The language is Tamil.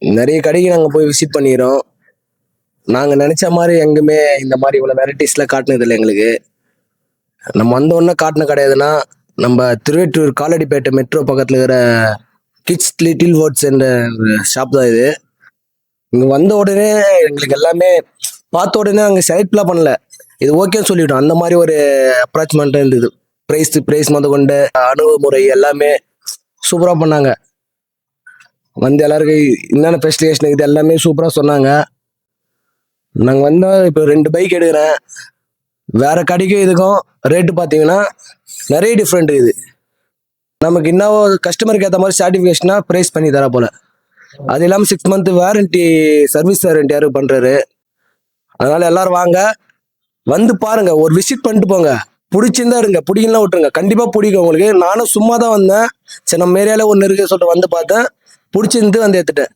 நிறைய கடைக்கு நாங்கள் போய் விசிட் பண்ணிக்கிறோம். நாங்கள் நினச்ச மாதிரி எங்குமே இந்த மாதிரி இவ்வளோ வெரைட்டிஸ்லாம் காட்டினது இல்லை எங்களுக்கு. நம்ம வந்த உடனே காட்டின கிடையாதுன்னா நம்ம திருவேற்றூர் காலடிப்பேட்டை மெட்ரோ பக்கத்தில் இருக்கிற கிட்ஸ் லிட்டில் வேர்ட்ஸ் என்ற ஷாப் தான் இது. இங்கே வந்த உடனே எங்களுக்கு எல்லாமே பார்த்த உடனே அங்கே செலக்ட்லாம் பண்ணல, இது ஓகேன்னு சொல்லிவிட்டோம். அந்த மாதிரி ஒரு அப்ராச்மெண்ட்டாக இருந்தது. ப்ரைஸ் முத கொண்டு அணுகுமுறை எல்லாமே சூப்பராக பண்ணாங்க. வந்து எல்லாருக்கும் என்னென்ன ஸ்பெசிஃபிகேஷன் இது எல்லாமே சூப்பராக சொன்னாங்க. நாங்கள் வந்தோம். இப்போ 2 பைக் எடுக்கிறேன். வேற கடைக்கும் இதுக்கும் ரேட்டு பார்த்தீங்கன்னா நிறைய டிஃப்ரெண்ட் இருக்குது. நமக்கு இன்னும் கஸ்டமருக்கு ஏற்ற மாதிரி சர்டிஃபிகேஷனாக ப்ரைஸ் பண்ணி தர போல. அது இல்லாமல் 6 மந்த் வாரண்டி, சர்வீஸ் வாரண்டி யாரும் பண்ணுறாரு. அதனால எல்லாரும் வாங்க, வந்து பாருங்க, ஒரு விசிட் பண்ணிட்டு போங்க. பிடிச்சிருந்தா எடுங்க, பிடிக்கலாம் விட்டுருங்க. கண்டிப்பாக பிடிக்கும் உங்களுக்கு. நானும் சும்மா தான் வந்தேன், சரி நம்ம ஏரியாவில் ஒன்று இருக்கு சொல்லிட்டு வந்து பார்த்தேன், பிடிச்சிருந்து வந்து எடுத்துட்டேன்.